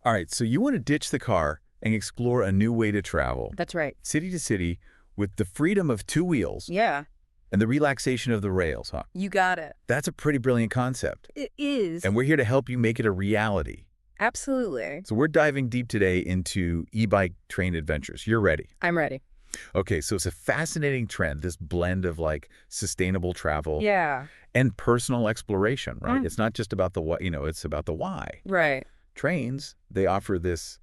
All right, so you want to ditch the car and explore a new way to travel. That's right. City to city with the freedom of two wheels Yeah, and the relaxation of the rails, huh? you got it. That's a pretty brilliant concept. It is. And we're here to help you make it a reality. Absolutely. So we're diving deep today into e-bike train adventures. You're ready. I'm ready. Okay, so it's a fascinating trend, this blend of like sustainable travel Yeah. and personal exploration, right? It's not just about the what, it's about the why. Right. Trains, they offer this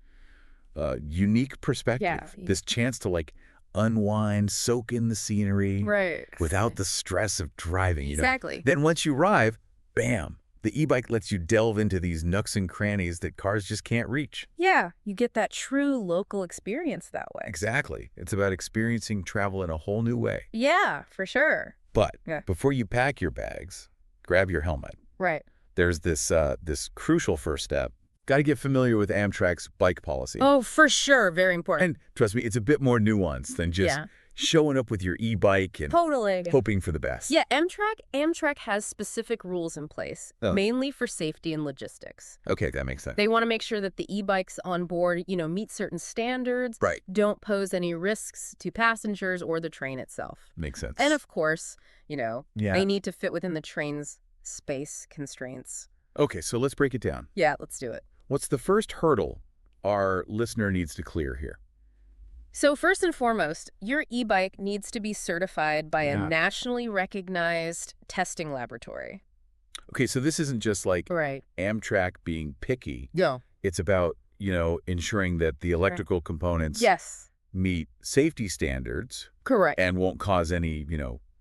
unique perspective, Yeah. this chance to like unwind, soak in the scenery Right. without the stress of driving, Exactly. Then once you arrive, bam, the e-bike lets you delve into these nooks and crannies that cars just can't reach. Yeah, you get that true local experience that way. Exactly. It's about experiencing travel in a whole new way. Yeah, for sure. But Yeah. before you pack your bags, grab your helmet. Right. There's this crucial first step. Got to get familiar with Amtrak's bike policy. Oh, for sure. Very important. And trust me, it's a bit more nuanced than just showing up with your e-bike and Totally. hoping for the best. Yeah, Amtrak has specific rules in place, mainly for safety and logistics. Okay, that makes sense. They want to make sure that the e-bikes on board, meet certain standards, Right. don't pose any risks to passengers or the train itself. Makes sense. And of course, Yeah. they need to fit within the train's space constraints. Okay, so let's break it down. Yeah, let's do it. What's the first hurdle our listener needs to clear here? So first and foremost, your e-bike needs to be certified by a nationally recognized testing laboratory. Okay, so this isn't just like Right. Amtrak being picky. Yeah. It's about, ensuring that the electrical components Yes. meet safety standards Correct. and won't cause any,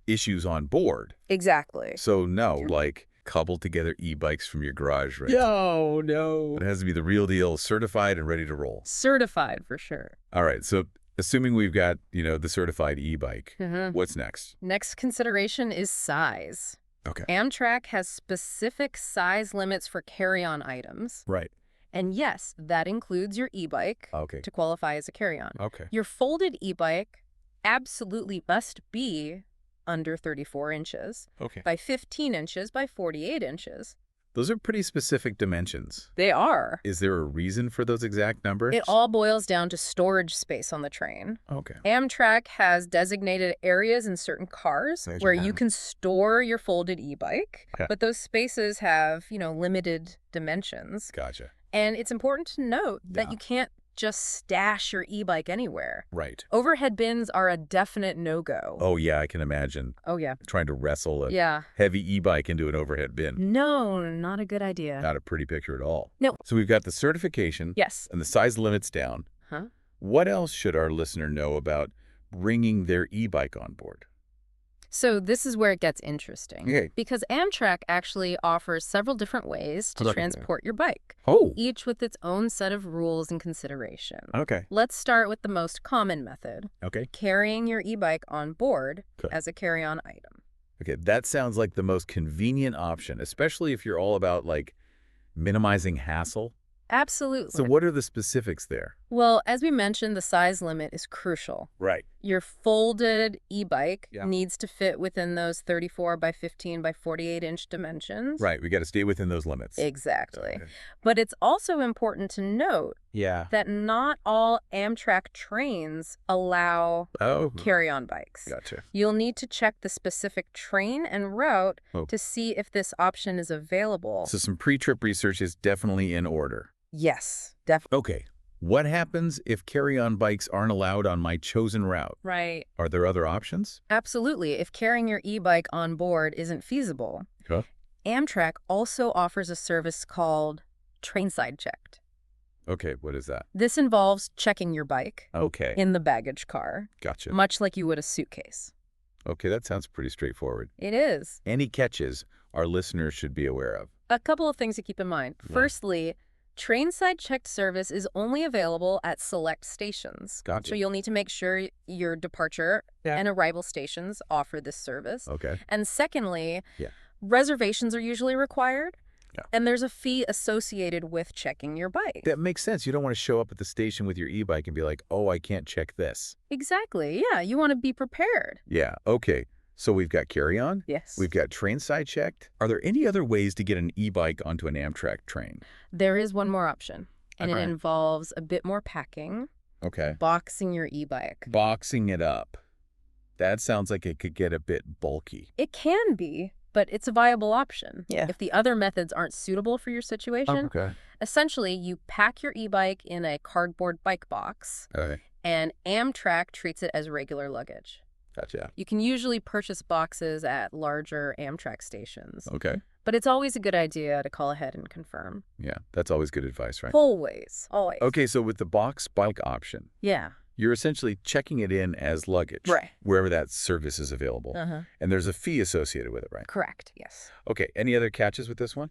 issues on board. Exactly. So no, like cobbled together e-bikes from your garage, right? No. It has to be the real deal, certified and ready to roll. Certified for sure. All right, so assuming we've got, the certified e-bike, what's next? Next consideration is size. Okay. Amtrak has specific size limits for carry-on items. Right. And yes, that includes your e-bike Okay. to qualify as a carry-on. Okay. Your folded e-bike absolutely must be under 34 inches Okay. by 15 inches by 48 inches. Those are pretty specific dimensions. They are. Is there a reason for those exact numbers? It all boils down to storage space on the train. Okay. Amtrak has designated areas in certain cars where you can store your folded e-bike, but those spaces have, limited dimensions. Gotcha. And it's important to note that you can't just stash your e-bike anywhere. Right. Overhead bins are a definite no-go. Oh, yeah, I can imagine Oh, yeah. trying to wrestle a Yeah. heavy e-bike into an overhead bin. No, not a good idea. Not a pretty picture at all. No. So we've got the certification Yes. and the size limits down. Huh? What else should our listener know about bringing their e-bike on board? So this is where it gets interesting. Okay. Because Amtrak actually offers several different ways to transport your bike, Oh. each with its own set of rules and consideration. Okay. Let's start with the most common method, Okay. carrying your e-bike on board Good. as a carry-on item. Okay, that sounds like the most convenient option, especially if you're all about, like, minimizing hassle. Absolutely. So what are the specifics there? Well, as we mentioned, the size limit is crucial. Right. Your folded e-bike Yeah. needs to fit within those 34 by 15 by 48 inch dimensions. Right, we got to stay within those limits. Exactly. Okay. But it's also important to note Yeah. that not all Amtrak trains allow Oh. carry-on bikes. Gotcha. You'll need to check the specific train and route Oh. to see if this option is available. So some pre-trip research is definitely in order. Yes, definitely. Okay. What happens if carry-on bikes aren't allowed on my chosen route? Right. Are there other options? Absolutely. If carrying your e-bike on board isn't feasible, Okay. Amtrak also offers a service called Trainside Checked. Okay, what is that? This involves checking your bike Okay. in the baggage car, Gotcha. much like you would a suitcase. Okay, that sounds pretty straightforward. It is. Any catches our listeners should be aware of? A couple of things to keep in mind. Yeah. Firstly, Trainside Checked service is only available at select stations. Gotcha. So you'll need to make sure your departure and arrival stations offer this service. Okay. And secondly, Yeah. reservations are usually required. Yeah. And there's a fee associated with checking your bike. That makes sense. You don't want to show up at the station with your e-bike and be like, oh, I can't check this. Exactly. Yeah, you want to be prepared. Yeah, okay. So we've got carry-on. Yes. We've got train-side checked. Are there any other ways to get an e-bike onto an Amtrak train? There is one more option. And it involves a bit more packing. Okay. Boxing your e-bike. Boxing it up. That sounds like it could get a bit bulky. It can be, but it's a viable option. Yeah. If the other methods aren't suitable for your situation, essentially you pack your e-bike in a cardboard bike box, and Amtrak treats it as regular luggage. Gotcha. You can usually purchase boxes at larger Amtrak stations. Okay. But it's always a good idea to call ahead and confirm. Yeah, that's always good advice, right? Always. Always. Okay, so with the box bike option, Yeah. you're essentially checking it in as luggage, Right. wherever that service is available. And there's a fee associated with it, right? Correct, yes. Okay, any other catches with this one?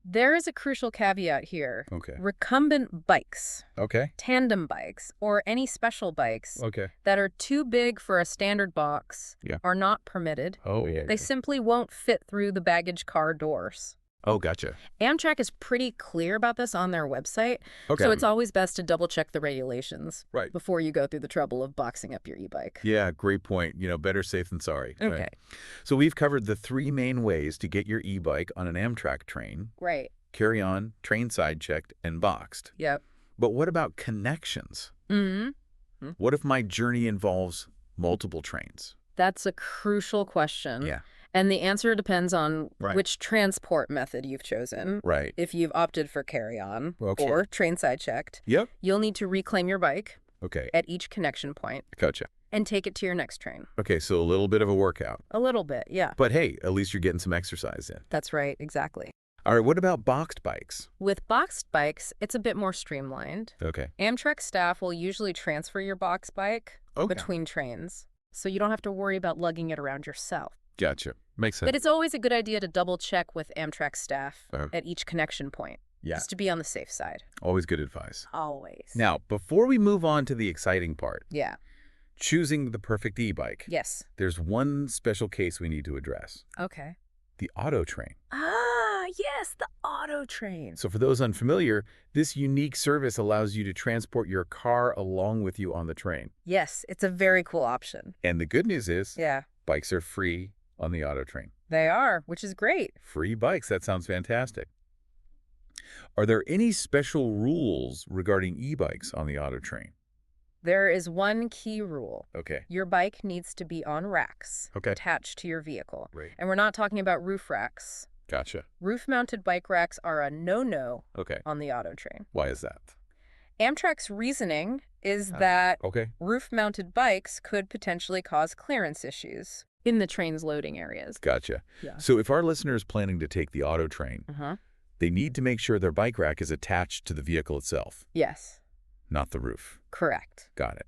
There is a crucial caveat here. Okay. Recumbent bikes, Okay. tandem bikes, or any special bikes that are too big for a standard box are not permitted. Oh, yeah. They simply won't fit through the baggage car doors. Oh, gotcha. Amtrak is pretty clear about this on their website, so it's always best to double-check the regulations before you go through the trouble of boxing up your e-bike. Yeah, great point. You know, better safe than sorry. Okay. Right? So we've covered the 3 main ways to get your e-bike on an Amtrak train. Right. Carry-on, train side-checked, and boxed. Yep. But what about connections? What if my journey involves multiple trains? That's a crucial question. Yeah. And the answer depends on which transport method you've chosen. Right. If you've opted for carry-on or train side-checked, you'll need to reclaim your bike at each connection point. Gotcha. And take it to your next train. Okay, so a little bit of a workout. A little bit, yeah. But hey, at least you're getting some exercise in. That's right, exactly. All right, what about boxed bikes? With boxed bikes, it's a bit more streamlined. Okay. Amtrak staff will usually transfer your box bike between trains, so you don't have to worry about lugging it around yourself. Gotcha. Makes sense. But it's always a good idea to double-check with Amtrak staff at each connection point, just to be on the safe side. Always good advice. Always. Now, before we move on to the exciting part, yeah, choosing the perfect e-bike, yes, there's one special case we need to address. Okay. The auto train. Ah, yes, the auto train. So for those unfamiliar, this unique service allows you to transport your car along with you on the train. Yes, it's a very cool option. And the good news is, yeah, bikes are free on the auto train. They are, which is great. Free bikes, that sounds fantastic. Are there any special rules regarding e-bikes on the auto train? There is one key rule. Okay. Your bike needs to be on racks attached to your vehicle. Right. And we're not talking about roof racks. Gotcha. Roof-mounted bike racks are a no-no on the auto train. Why is that? Amtrak's reasoning is that roof-mounted bikes could potentially cause clearance issues in the train's loading areas. Gotcha. Yeah. So if our listener is planning to take the auto train, they need to make sure their bike rack is attached to the vehicle itself. Yes. Not the roof. Correct. Got it.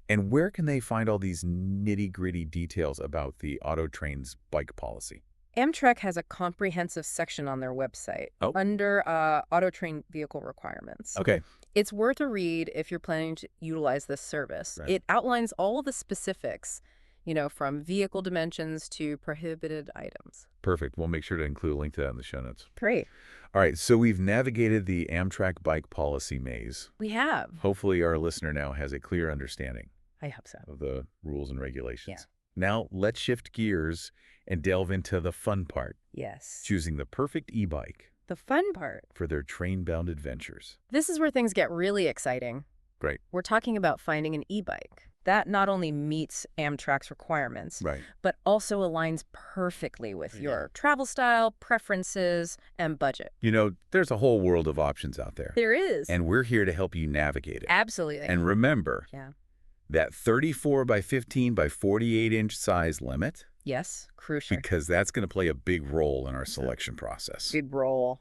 And where can they find all these nitty-gritty details about the auto train's bike policy? Amtrak has a comprehensive section on their website under auto train vehicle requirements. Okay. It's worth a read if you're planning to utilize this service. Right. It outlines all the specifics, you know, from vehicle dimensions to prohibited items. Perfect. We'll make sure to include a link to that in the show notes. Great. All right, so we've navigated the Amtrak bike policy maze. We have. Hopefully our listener now has a clear understanding I hope so. of the rules and regulations. Yeah. Now let's shift gears and delve into the fun part. Yes. Choosing the perfect e-bike The fun part. for their train-bound adventures. This is where things get really exciting. Great. We're talking about finding an e-bike that not only meets Amtrak's requirements, Right. but also aligns perfectly with your travel style, preferences, and budget. You know, there's a whole world of options out there. There is. And we're here to help you navigate it. Absolutely. And remember, yeah. that 34 by 15 by 48 inch size limit, Yes, crucial. because that's going to play a big role in our selection process. Big roll.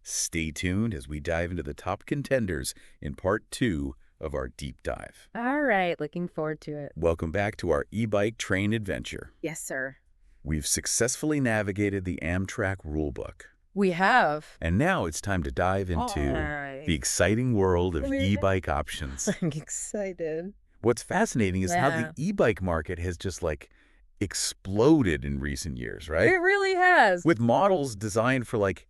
Stay tuned as we dive into the top contenders in part 2 of our deep dive. All right, looking forward to it. Welcome back to our e-bike train adventure. Yes, sir. We've successfully navigated the Amtrak rulebook. We have. And now it's time to dive into the exciting world of e-bike options. I'm excited. What's fascinating is how the e-bike market has just like exploded in recent years, right? It really has. With models designed for like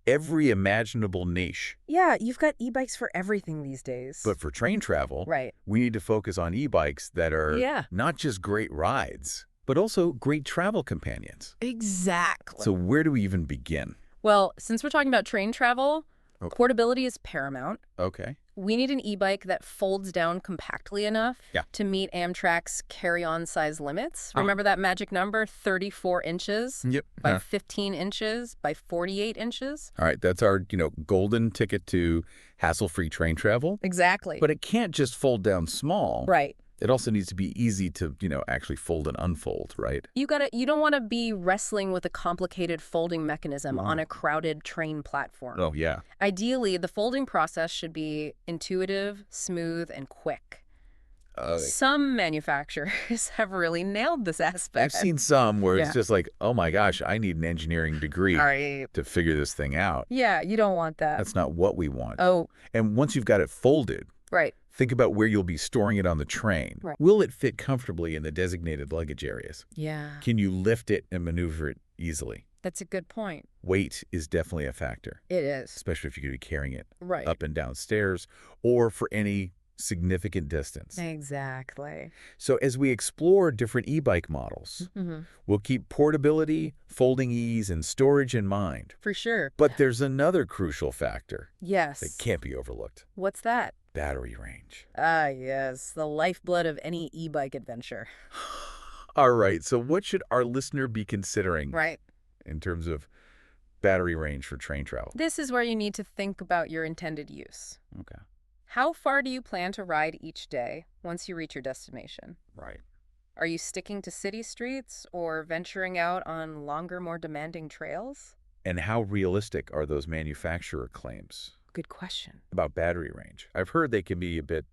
every imaginable niche. Yeah, you've got e-bikes for everything these days. But for train travel, right. we need to focus on e-bikes that are not just great rides, but also great travel companions. Exactly. So where do we even begin? Well, since we're talking about train travel, Okay. Portability is paramount. Okay. We need an e-bike that folds down compactly enough to meet Amtrak's carry-on size limits. Remember that magic number, 34 inches Yep. by 15 inches by 48 inches? All right, that's our, golden ticket to hassle-free train travel. Exactly. But it can't just fold down small. Right. It also needs to be easy to, actually fold and unfold, right? You don't want to be wrestling with a complicated folding mechanism on a crowded train platform. Oh, yeah. Ideally, the folding process should be intuitive, smooth, and quick. Some manufacturers have really nailed this aspect. I've seen some where it's just like, oh my gosh, I need an engineering degree to figure this thing out. Yeah, you don't want that. That's not what we want. Oh. And once you've got it folded, Right. think about where you'll be storing it on the train. Right. Will it fit comfortably in the designated luggage areas? Yeah. Can you lift it and maneuver it easily? That's a good point. Weight is definitely a factor. It is. Especially if you're going to be carrying it up and down stairs or for any significant distance. Exactly. So as we explore different e-bike models, we'll keep portability, folding ease, and storage in mind. For sure. But there's another crucial factor that can't be overlooked. What's that? Battery range. Ah, yes. The lifeblood of any e-bike adventure. All right. So what should our listener be considering in terms of battery range for train travel? This is where you need to think about your intended use. Okay. How far do you plan to ride each day once you reach your destination? Right. Are you sticking to city streets or venturing out on longer, more demanding trails? And how realistic are those manufacturer claims? Good question. About battery range. I've heard they can be a bit,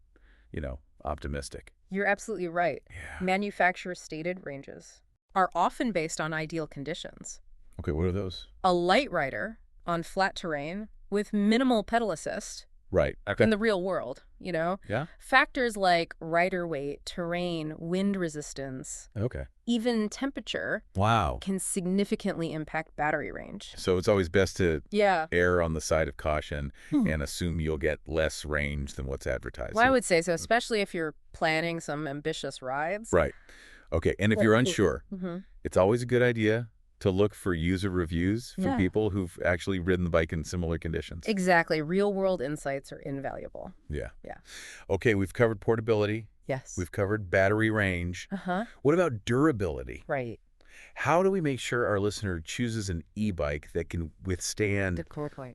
optimistic. You're absolutely right. Yeah. Manufacturer-stated ranges are often based on ideal conditions. Okay, what are those? A light rider on flat terrain with minimal pedal assist. Right. Okay. In the real world, Yeah. Factors like rider weight, terrain, wind resistance, Okay. even temperature Wow. can significantly impact battery range. So it's always best to Yeah. err on the side of caution and assume you'll get less range than what's advertised. Well, I would say so, especially if you're planning some ambitious rides. Right. Okay. And if you're unsure, it's always a good idea to look for user reviews from people who've actually ridden the bike in similar conditions. Exactly. Real-world insights are invaluable. Yeah. Yeah. Okay, we've covered portability. Yes. We've covered battery range. What about durability? Right. How do we make sure our listener chooses an e-bike that can withstand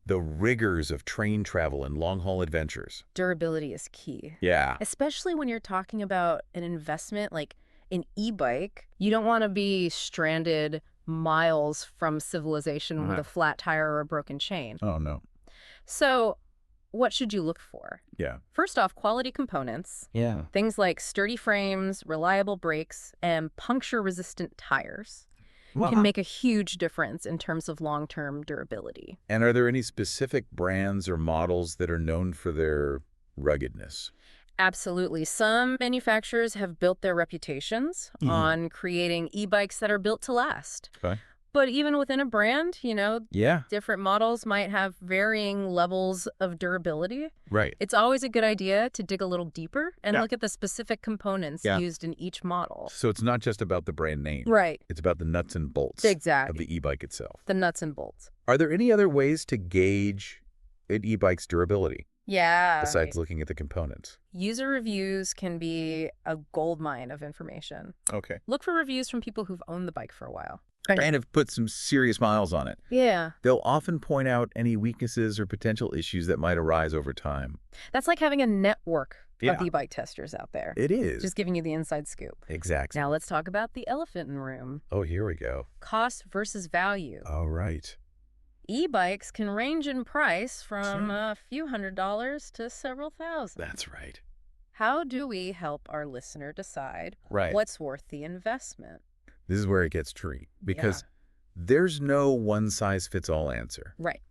the rigors of train travel and long-haul adventures? Durability is key. Yeah. Especially when you're talking about an investment like an e-bike. You don't want to be stranded miles from civilization with a flat tire or a broken chain. Oh, no. So what should you look for? Yeah. First off, quality components. Yeah. Things like sturdy frames, reliable brakes, and puncture-resistant tires can make a huge difference in terms of long-term durability. And are there any specific brands or models that are known for their ruggedness? Absolutely. Some manufacturers have built their reputations on creating e-bikes that are built to last. Okay. But even within a brand, different models might have varying levels of durability. Right. It's always a good idea to dig a little deeper and look at the specific components used in each model. So it's not just about the brand name. Right. It's about the nuts and bolts of the e-bike itself. The nuts and bolts. Are there any other ways to gauge an e-bike's durability? Yeah. Besides looking at the components. User reviews can be a goldmine of information. Okay. Look for reviews from people who've owned the bike for a while. And have put some serious miles on it. Yeah. They'll often point out any weaknesses or potential issues that might arise over time. That's like having a network of e-bike testers out there. It is. Just giving you the inside scoop. Exactly. Now let's talk about the elephant in the room. Oh, here we go. Cost versus value. All right. E-bikes can range in price from a few $100s to several thousand. That's right. How do we help our listener decide what's worth the investment? This is where it gets tricky because there's no one-size-fits-all answer. Right.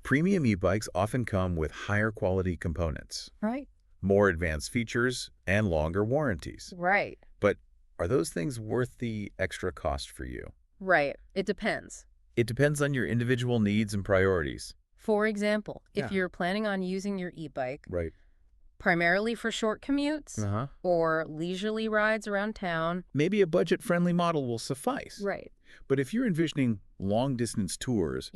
Premium e-bikes often come with higher quality components, more advanced features, and longer warranties. Right. But are those things worth the extra cost for you? Right. It depends. It depends on your individual needs and priorities. For example, if you're planning on using your e-bike primarily for short commutes or leisurely rides around town, maybe a budget-friendly model will suffice. Right. But if you're envisioning long-distance tours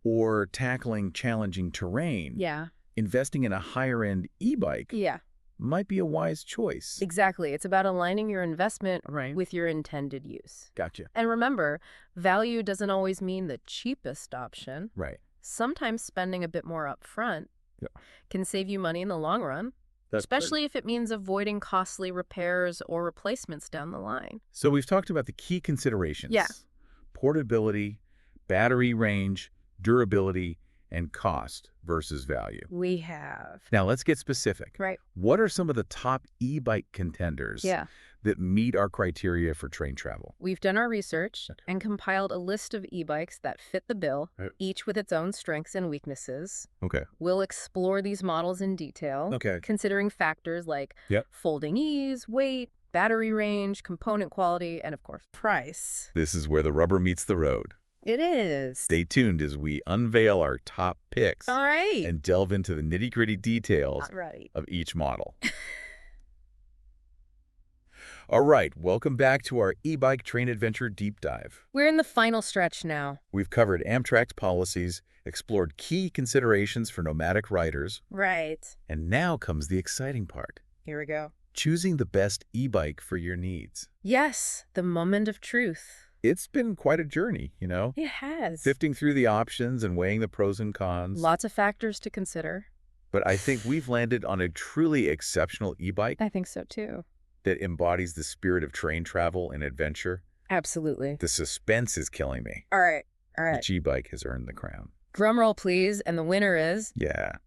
or tackling challenging terrain, Yeah. investing in a higher-end e-bike Yeah. might be a wise choice. Exactly. It's about aligning your investment Right. with your intended use. Gotcha. And remember, value doesn't always mean the cheapest option. Right. Sometimes spending a bit more upfront can save you money in the long run, especially if it means avoiding costly repairs or replacements down the line. So we've talked about the key considerations. Yeah. Portability, battery range, durability, and cost versus value. We have. Now let's get specific. Right. What are some of the top e-bike contenders that meet our criteria for train travel? We've done our research and compiled a list of e-bikes that fit the bill, each with its own strengths and weaknesses. Okay. We'll explore these models in detail, considering factors like folding ease, weight, battery range, component quality, and of course, price. This is where the rubber meets the road. It is. Stay tuned as we unveil our top picks and delve into the nitty-gritty details of each model. All right, welcome back to our e-bike train adventure deep dive. We're in the final stretch now. We've covered Amtrak's policies, explored key considerations for nomadic riders. Right. And now comes the exciting part. Here we go. Choosing the best e-bike for your needs. Yes, the moment of truth. It's been quite a journey, you know? It has. Sifting through the options and weighing the pros and cons. Lots of factors to consider. But I think we've landed on a truly exceptional e-bike. I think so too. That embodies the spirit of train travel and adventure. Absolutely. The suspense is killing me. All right. Which e-bike has earned the crown? Drum roll, please. And the winner is...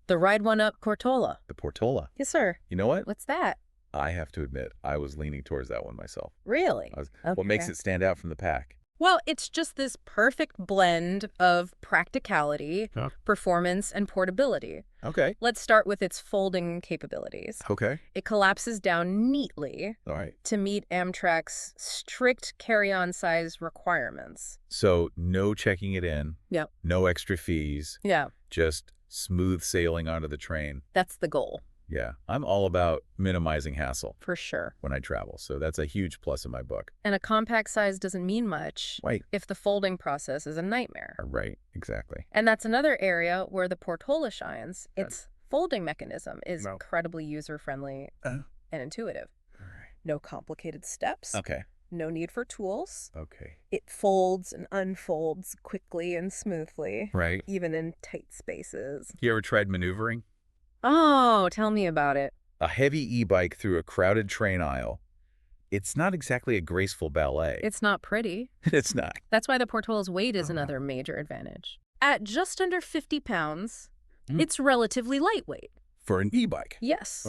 the Ride OneUp Portola. The Portola. Yes, sir. You know what? What's that? I have to admit, I was leaning towards that one myself. Really? What makes it stand out from the pack? Well, it's just this perfect blend of practicality, performance, and portability. Okay. Let's start with its folding capabilities. Okay. It collapses down neatly to meet Amtrak's strict carry-on size requirements. So no checking it in. Yep. No extra fees. Yeah. Just smooth sailing onto the train. That's the goal. Yeah. I'm all about minimizing hassle. For sure. When I travel. So that's a huge plus in my book. And a compact size doesn't mean much if the folding process is a nightmare. Right. Exactly. And that's another area where the Portola shines. Its folding mechanism is incredibly user-friendly and intuitive. No complicated steps. No need for tools. It folds and unfolds quickly and smoothly. Even in tight spaces. You ever tried maneuvering? Oh, tell me about it. A heavy e-bike through a crowded train aisle. It's not exactly a graceful ballet. It's not pretty. It's not. That's why the Portola's weight is another major advantage. At just under 50 pounds, it's relatively lightweight. For an e-bike? Yes.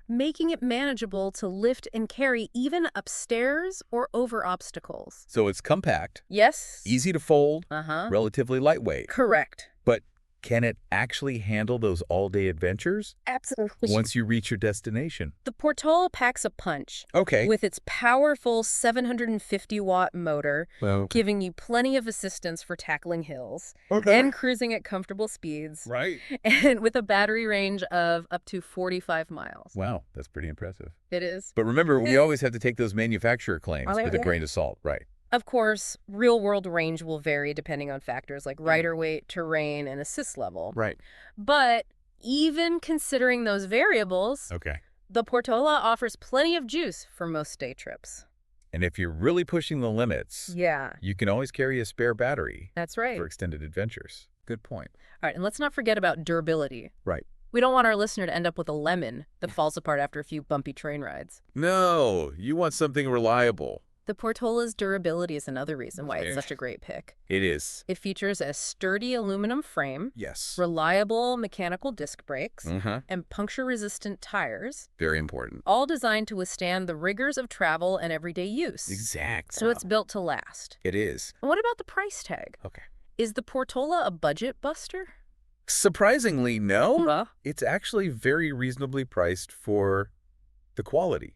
Making it manageable to lift and carry even upstairs or over obstacles. So it's compact. Yes. Easy to fold. Relatively lightweight. Correct. But can it actually handle those all-day adventures? Absolutely. Once you reach your destination? The Portola packs a punch. With its powerful 750-watt motor, giving you plenty of assistance for tackling hills and cruising at comfortable speeds. And with a battery range of up to 45 miles. Wow, that's pretty impressive. It is. But remember, we always have to take those manufacturer claims with a grain of salt, Of course, real-world range will vary depending on factors like rider weight, terrain, and assist level. But even considering those variables, the Portola offers plenty of juice for most day trips. And if you're really pushing the limits, you can always carry a spare battery. That's right. For extended adventures. Good point. All right, and let's not forget about durability. We don't want our listener to end up with a lemon that falls apart after a few bumpy train rides. No, you want something reliable. The Portola's durability is another reason why it's such a great pick. It is. It features a sturdy aluminum frame, yes, reliable mechanical disc brakes, and puncture-resistant tires. Very important. All designed to withstand the rigors of travel and everyday use. Exactly. So it's built to last. It is. And what about the price tag? Okay. Is the Portola a budget buster? Surprisingly, no. It's actually very reasonably priced for the quality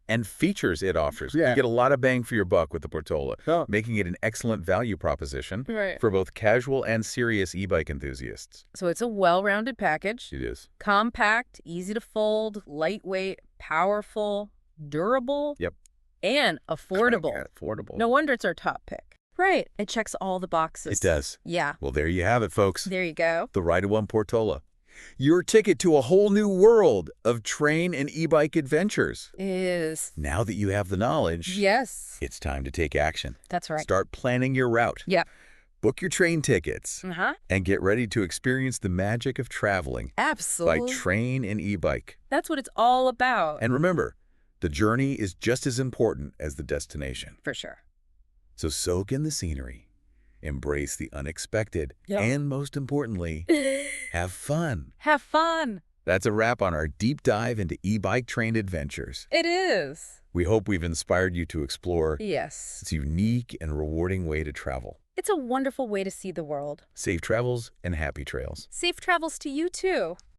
and features it offers. You get a lot of bang for your buck with the Portola, making it an excellent value proposition for both casual and serious e-bike enthusiasts. So it's a well-rounded package. It is. Compact, easy to fold, lightweight, powerful, durable, and affordable. Affordable. No wonder it's our top pick. Right. It checks all the boxes. It does. Yeah. Well, there you have it, folks. There you go. The Ride OneUp Portola. Your ticket to a whole new world of train and e-bike adventures. Is. Now that you have the knowledge, yes, it's time to take action. That's right. Start planning your route. Yep. Book your train tickets. And get ready to experience the magic of traveling. Absolutely. By train and e-bike. That's what it's all about. And remember, the journey is just as important as the destination. For sure. So soak in the scenery, embrace the unexpected, and most importantly, have fun. Have fun. That's a wrap on our deep dive into e-bike train adventures. It is. We hope we've inspired you to explore this unique and rewarding way to travel. It's a wonderful way to see the world. Safe travels and happy trails. Safe travels to you, too.